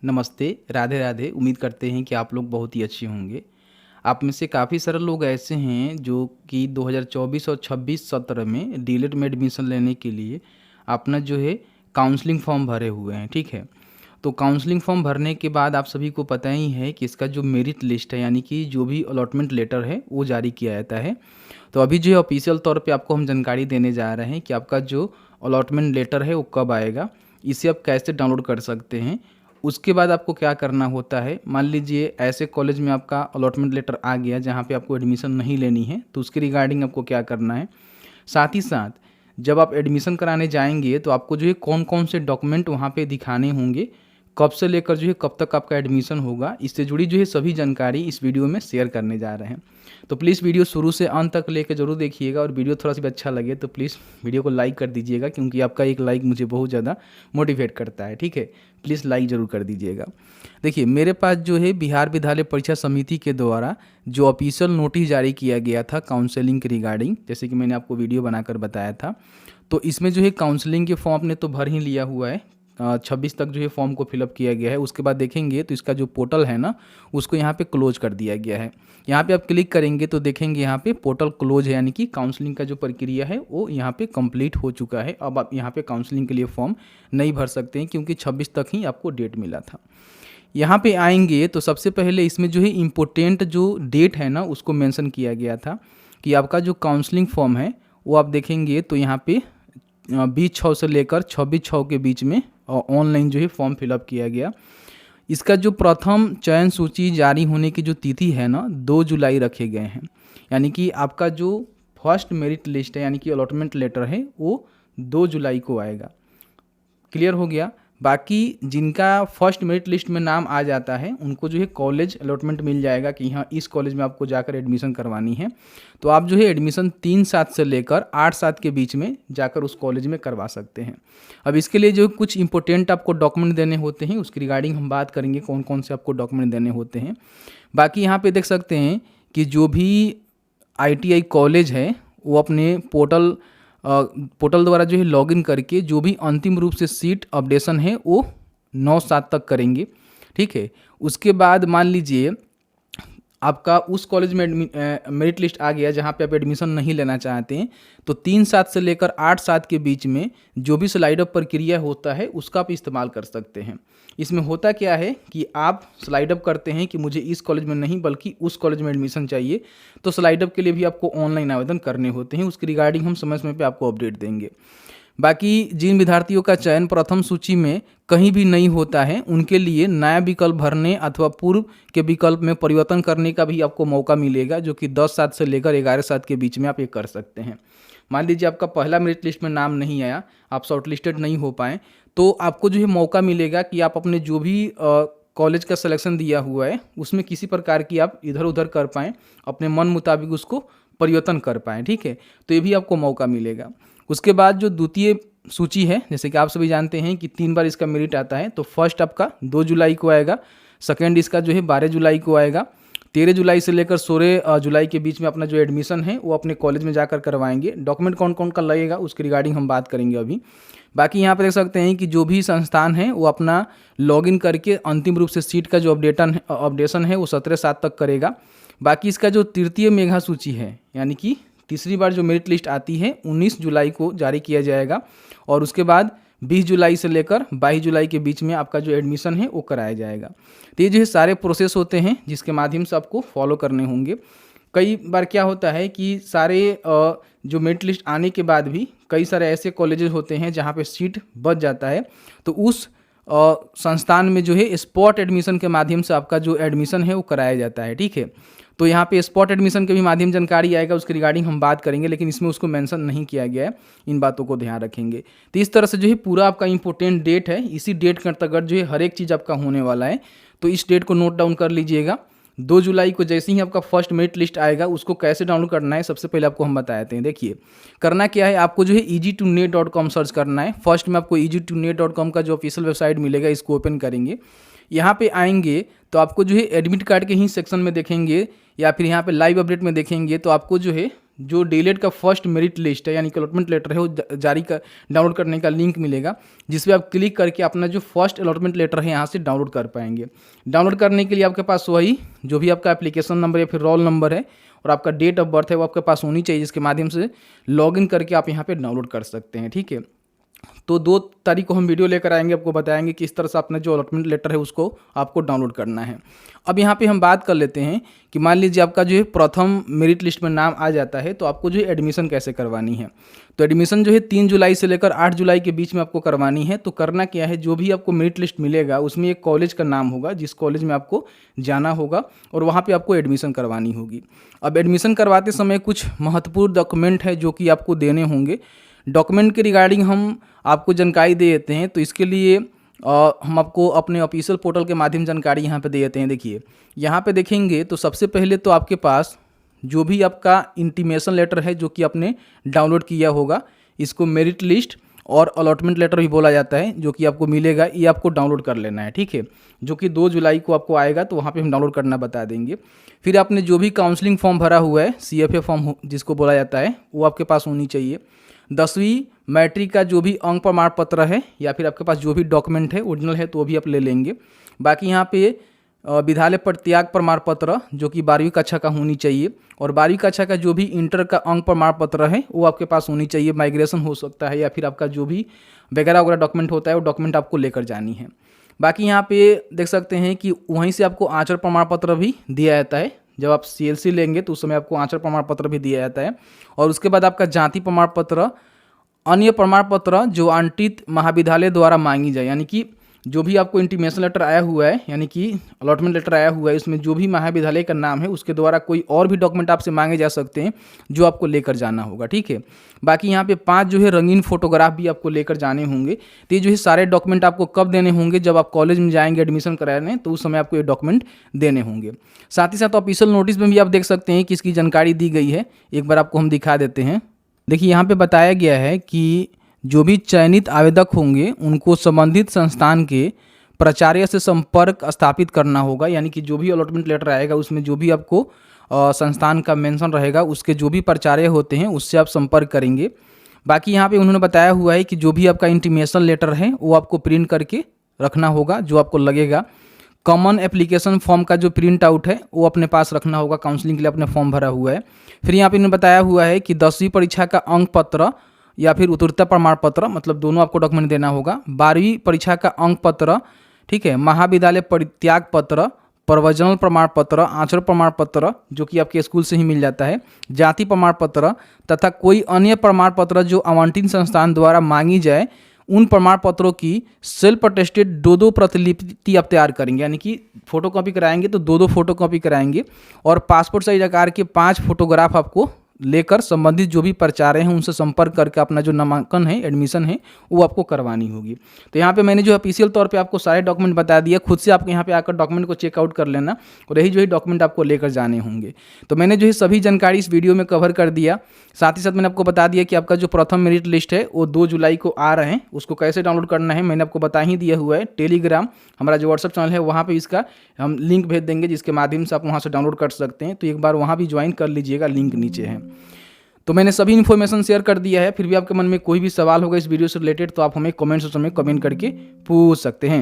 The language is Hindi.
नमस्ते, राधे राधे। उम्मीद करते हैं कि आप लोग बहुत ही अच्छे होंगे। आप में से काफ़ी सारे लोग ऐसे हैं जो कि 2024 और 26 सत्र में डीएलएड में एडमिशन लेने के लिए अपना जो है काउंसलिंग फॉर्म भरे हुए हैं, ठीक है। तो काउंसलिंग फॉर्म भरने के बाद आप सभी को पता ही है कि इसका जो मेरिट लिस्ट है, यानी कि जो भी अलॉटमेंट लेटर है वो जारी किया जाता है। तो अभी जो है ऑफिशियल तौर पे आपको हम जानकारी देने जा रहे हैं कि आपका जो अलॉटमेंट लेटर है वो कब आएगा, इसे आप कैसे डाउनलोड कर सकते हैं। उसके बाद आपको क्या करना होता है, मान लीजिए ऐसे कॉलेज में आपका अलॉटमेंट लेटर आ गया जहाँ पे आपको एडमिशन नहीं लेनी है, तो उसके रिगार्डिंग आपको क्या करना है। साथ ही साथ जब आप एडमिशन कराने जाएंगे तो आपको जो है कौन कौन से डॉक्यूमेंट वहाँ पे दिखाने होंगे, कब से लेकर जो है कब तक आपका एडमिशन होगा, इससे जुड़ी जो है सभी जानकारी इस वीडियो में शेयर करने जा रहे हैं। तो प्लीज़ वीडियो शुरू से अंत तक लेकर जरूर देखिएगा, और वीडियो थोड़ा सा भी अच्छा लगे तो प्लीज़ वीडियो को लाइक कर दीजिएगा, क्योंकि आपका एक लाइक मुझे बहुत ज़्यादा मोटिवेट करता है, ठीक है। प्लीज़ लाइक ज़रूर कर दीजिएगा। देखिए, मेरे पास जो है बिहार विद्यालय परीक्षा समिति के द्वारा जो ऑफिशियल नोटिस जारी किया गया था काउंसलिंग के रिगार्डिंग, जैसे कि मैंने आपको वीडियो बनाकर बताया था, तो इसमें जो है काउंसलिंग के फॉर्म आपने तो भर ही लिया हुआ है। 26 तक जो है फॉर्म को फिलअप किया गया है। उसके बाद देखेंगे तो इसका जो पोर्टल है ना, उसको यहाँ पे क्लोज कर दिया गया है। यहाँ पे आप क्लिक करेंगे तो देखेंगे यहाँ पे पोर्टल क्लोज है, यानी कि काउंसलिंग का जो प्रक्रिया है वो यहाँ पे कंप्लीट हो चुका है। अब आप यहाँ पे काउंसलिंग के लिए फॉर्म नहीं भर सकते हैं, क्योंकि 26 तक ही आपको डेट मिला था। यहाँ पे आएंगे तो सबसे पहले इसमें जो है इम्पोर्टेंट जो डेट है ना, उसको मेंशन किया गया था कि आपका जो काउंसलिंग फॉर्म है वो आप देखेंगे तो यहाँ पे 20/6 से लेकर 26/6 के बीच में ऑनलाइन जो है फॉर्म फिलअप किया गया। इसका जो प्रथम चयन सूची जारी होने की जो तिथि है ना, 2 जुलाई रखे गए हैं। यानी कि आपका जो फर्स्ट मेरिट लिस्ट है, यानी कि अलॉटमेंट लेटर है, वो 2 जुलाई को आएगा। क्लियर हो गया। बाकी जिनका फर्स्ट मेरिट लिस्ट में नाम आ जाता है उनको जो है कॉलेज अलॉटमेंट मिल जाएगा कि हाँ इस कॉलेज में आपको जाकर एडमिशन करवानी है। तो आप जो है एडमिशन 3/7 से लेकर 8/7 के बीच में जाकर उस कॉलेज में करवा सकते हैं। अब इसके लिए जो कुछ इंपॉर्टेंट आपको डॉक्यूमेंट देने होते हैं, उसकी रिगार्डिंग हम बात करेंगे कौन कौन से आपको डॉक्यूमेंट देने होते हैं। बाकी यहाँ पे देख सकते हैं कि जो भी ITI कॉलेज है वो अपने पोर्टल द्वारा जो है लॉगिन करके जो भी अंतिम रूप से सीट अपडेशन है वो 9/7 तक करेंगे, ठीक है। उसके बाद मान लीजिए आपका उस कॉलेज में मेरिट लिस्ट आ गया जहाँ पे आप एडमिशन नहीं लेना चाहते हैं, तो 3/7 से लेकर 8/7 के बीच में जो भी स्लाइड अप प्रक्रिया होता है उसका आप इस्तेमाल कर सकते हैं। इसमें होता क्या है कि आप स्लाइड अप करते हैं कि मुझे इस कॉलेज में नहीं बल्कि उस कॉलेज में एडमिशन चाहिए, तो स्लाइड अप के लिए भी आपको ऑनलाइन आवेदन करने होते हैं। उसकी रिगार्डिंग हम समय समय पर आपको अपडेट देंगे। बाकी जिन विद्यार्थियों का चयन प्रथम सूची में कहीं भी नहीं होता है, उनके लिए नया विकल्प भरने अथवा पूर्व के विकल्प में परिवर्तन करने का भी आपको मौका मिलेगा, जो कि 10/7 से लेकर 11/7 के बीच में आप ये कर सकते हैं। मान लीजिए आपका पहला मेरिट लिस्ट में नाम नहीं आया, आप शॉर्टलिस्टेड नहीं हो पाए, तो आपको जो है मौका मिलेगा कि आप अपने जो भी कॉलेज का सिलेक्शन दिया हुआ है उसमें किसी प्रकार की आप इधर उधर कर पाएँ, अपने मन मुताबिक उसको परिवर्तन कर पाएँ, ठीक है। तो ये भी आपको मौका मिलेगा। उसके बाद जो द्वितीय सूची है, जैसे कि आप सभी जानते हैं कि 3 बार इसका मेरिट आता है, तो फर्स्ट आपका 2 जुलाई को आएगा, सेकंड इसका जो है 12 जुलाई को आएगा, 13 जुलाई से लेकर 16 जुलाई के बीच में अपना जो एडमिशन है वो अपने कॉलेज में जाकर करवाएंगे। डॉक्यूमेंट कौन कौन का लगेगा उसकी रिगार्डिंग हम बात करेंगे अभी। बाकी यहाँ पर देख सकते हैं कि जो भी संस्थान है वो अपना लॉगिन करके अंतिम रूप से सीट का जो अपडेशन है वो 17/7 तक करेगा। बाकी इसका जो तृतीय मेगा सूची है, यानी कि तीसरी बार जो मेरिट लिस्ट आती है 19 जुलाई को जारी किया जाएगा, और उसके बाद 20 जुलाई से लेकर 22 जुलाई के बीच में आपका जो एडमिशन है वो कराया जाएगा। तो ये जो है सारे प्रोसेस होते हैं जिसके माध्यम से आपको फॉलो करने होंगे। कई बार क्या होता है कि सारे जो मेरिट लिस्ट आने के बाद भी कई सारे ऐसे कॉलेजेस होते हैं जहाँ पे सीट बच जाता है, तो उस संस्थान में जो है स्पॉट एडमिशन के माध्यम से आपका जो एडमिशन है वो कराया जाता है, ठीक है। तो यहाँ पे स्पॉट एडमिशन के भी माध्यम जानकारी आएगा, उसके रिगार्डिंग हम बात करेंगे, लेकिन इसमें उसको मेंशन नहीं किया गया है। इन बातों को ध्यान रखेंगे। तो इस तरह से जो है पूरा आपका इंपॉर्टेंट डेट है, इसी डेट के अंतर्गत जो है हर एक चीज़ आपका होने वाला है। तो इस डेट को नोट डाउन कर लीजिएगा। 2 जुलाई को जैसे ही आपका फर्स्ट मेरिट लिस्ट आएगा, उसको कैसे डाउनलोड करना है सबसे पहले आपको हम बताते हैं। देखिए, करना क्या है, आपको जो है easy2net.com सर्च करना है। फर्स्ट में आपको easy2net.com का जो ऑफिशियल वेबसाइट मिलेगा, इसको ओपन करेंगे। यहाँ पे आएंगे तो आपको जो है एडमिट कार्ड के ही सेक्शन में देखेंगे, या फिर यहाँ पे लाइव अपडेट में देखेंगे तो आपको जो है जो डीएलएड का फर्स्ट मेरिट लिस्ट है यानी कि अलॉटमेंट लेटर है वो जारी का डाउनलोड करने का लिंक मिलेगा, जिस पे आप क्लिक करके अपना जो फर्स्ट अलॉटमेंट लेटर है यहाँ से डाउनलोड कर पाएंगे। डाउनलोड करने के लिए आपके पास वही जो भी आपका एप्लीकेशन नंबर या फिर रोल नंबर है और आपका डेट ऑफ बर्थ है वो आपके पास होनी चाहिए, जिसके माध्यम से लॉगिन करके आप यहाँ पे डाउनलोड कर सकते हैं। ठीक है, तो 2 तारीख को हम वीडियो लेकर आएंगे, आपको बताएंगे कि इस तरह से अपना जो अलॉटमेंट लेटर है उसको आपको डाउनलोड करना है। अब यहाँ पे हम बात कर लेते हैं कि मान लीजिए आपका जो है प्रथम मेरिट लिस्ट में नाम आ जाता है, तो आपको जो है एडमिशन कैसे करवानी है। तो एडमिशन जो है 3 जुलाई से लेकर 8 जुलाई के बीच में आपको करवानी है। तो करना क्या है, जो भी आपको मेरिट लिस्ट मिलेगा उसमें एक कॉलेज का नाम होगा, जिस कॉलेज में आपको जाना होगा और वहाँ पर आपको एडमिशन करवानी होगी। अब एडमिशन करवाते समय कुछ महत्वपूर्ण डॉक्यूमेंट है जो कि आपको देने होंगे। डॉक्यूमेंट के रिगार्डिंग हम आपको जानकारी दे देते हैं, तो इसके लिए हम आपको अपने ऑफिशियल पोर्टल के माध्यम जानकारी यहाँ पे दे देते हैं। देखिए यहाँ पे देखेंगे तो सबसे पहले तो आपके पास जो भी आपका इंटीमेशन लेटर है जो कि आपने डाउनलोड किया होगा, इसको मेरिट लिस्ट और अलॉटमेंट लेटर भी बोला जाता है, जो कि आपको मिलेगा, ये आपको डाउनलोड कर लेना है। ठीक है, जो कि 2 जुलाई को आपको आएगा, तो वहाँ पे हम डाउनलोड करना बता देंगे। फिर आपने जो भी काउंसलिंग फॉर्म भरा हुआ है, CFA फॉर्म जिसको बोला जाता है, वो आपके पास होनी चाहिए। 10वीं मैट्रिक का जो भी अंक प्रमाण पत्र है या फिर आपके पास जो भी डॉक्यूमेंट है ओरिजिनल है तो वो भी आप ले लेंगे। बाकी यहाँ पे विद्यालय परित्याग प्रमाण पत्र जो कि 12वीं कक्षा का होनी चाहिए, और 12वीं कक्षा का जो भी इंटर का अंक प्रमाण पत्र है वो आपके पास होनी चाहिए। माइग्रेशन हो सकता है या फिर आपका जो भी वगैरह वगैरह डॉक्यूमेंट होता है वो डॉक्यूमेंट आपको लेकर जानी है। बाकी यहाँ पे देख सकते हैं कि वहीं से आपको आचरण प्रमाण पत्र भी दिया जाता है। जब आप CLC लेंगे तो उस समय आपको आचरण प्रमाण पत्र भी दिया जाता है। और उसके बाद आपका जाति प्रमाण पत्र, अन्य प्रमाण पत्र जो आंटित महाविद्यालय द्वारा मांगी जाए, यानी कि जो भी आपको इंटीमेशन लेटर आया हुआ है यानी कि अलॉटमेंट लेटर आया हुआ है, उसमें जो भी महाविद्यालय का नाम है उसके द्वारा कोई और भी डॉक्यूमेंट आपसे मांगे जा सकते हैं जो आपको लेकर जाना होगा। ठीक है, बाकी यहाँ पे 5 जो है रंगीन फोटोग्राफ भी आपको लेकर जाने होंगे। तो ये जो है सारे डॉक्यूमेंट आपको कब देने होंगे, जब आप कॉलेज में जाएंगे एडमिशन कराने, तो उस समय आपको ये डॉक्यूमेंट देने होंगे। साथ ही साथ ऑफिशियल नोटिस में भी आप देख सकते हैं कि इसकी जानकारी दी गई है, एक बार आपको हम दिखा देते हैं। देखिए यहाँ पे बताया गया है कि जो भी चयनित आवेदक होंगे उनको संबंधित संस्थान के प्राचार्य से संपर्क स्थापित करना होगा, यानी कि जो भी अलॉटमेंट लेटर आएगा उसमें जो भी आपको संस्थान का मेंशन रहेगा उसके जो भी प्राचार्य होते हैं उससे आप संपर्क करेंगे। बाकी यहाँ पे उन्होंने बताया हुआ है कि जो भी आपका इंटीमेशन लेटर है वो आपको प्रिंट करके रखना होगा जो आपको लगेगा। कॉमन एप्लीकेशन फॉर्म का जो प्रिंट आउट है वो अपने पास रखना होगा, काउंसलिंग के लिए अपने फॉर्म भरा हुआ है। फिर यहाँ पे इन्होंने बताया हुआ है कि 10वीं परीक्षा का अंक पत्र या फिर उत्तीर्णता प्रमाण पत्र, मतलब दोनों आपको डॉक्यूमेंट देना होगा। 12वीं परीक्षा का अंक पत्र, ठीक है, महाविद्यालय परित्याग पत्र, प्रवचनल प्रमाण पत्र, आचरण प्रमाण पत्र जो कि आपके स्कूल से ही मिल जाता है, जाति प्रमाण पत्र तथा कोई अन्य प्रमाण पत्र जो आवंटित संस्थान द्वारा मांगी जाए, उन प्रमाण पत्रों की सेल्फ अटेस्टेड 2-2 प्रतिलिपि आप तैयार करेंगे, यानी कि फोटोकॉपी कराएंगे तो 2-2 फोटोकॉपी कराएंगे। और पासपोर्ट साइज आकार के 5 फोटोग्राफ आपको लेकर संबंधित जो भी प्राचार्य हैं उनसे संपर्क करके अपना जो नामांकन है, एडमिशन है, वो आपको करवानी होगी। तो यहाँ पे मैंने जो ऑफिशियल तौर पे आपको सारे डॉक्यूमेंट बता दिया, खुद से आप यहाँ पे आकर डॉक्यूमेंट को चेकआउट कर लेना और यही जो है डॉक्यूमेंट आपको लेकर जाने होंगे। तो मैंने जो है सभी जानकारी इस वीडियो में कवर कर दिया। साथ ही साथ मैंने आपको बता दिया कि आपका जो प्रथम मेरिट लिस्ट है वो 2 जुलाई को आ रहे हैं, उसको कैसे डाउनलोड करना है मैंने आपको बता ही दिया हुआ है। टेलीग्राम हमारा जो व्हाट्सअप चैनल है वहाँ पर इसका हम लिंक भेज देंगे, जिसके माध्यम से आप वहाँ से डाउनलोड कर सकते हैं। तो एक बार वहाँ भी ज्वाइन कर लीजिएगा, लिंक नीचे है। तो मैंने सभी इन्फॉर्मेशन शेयर कर दिया है। फिर भी आपके मन में कोई भी सवाल होगा इस वीडियो से रिलेटेड तो आप हमें कमेंट सेक्शन में कमेंट करके पूछ सकते हैं।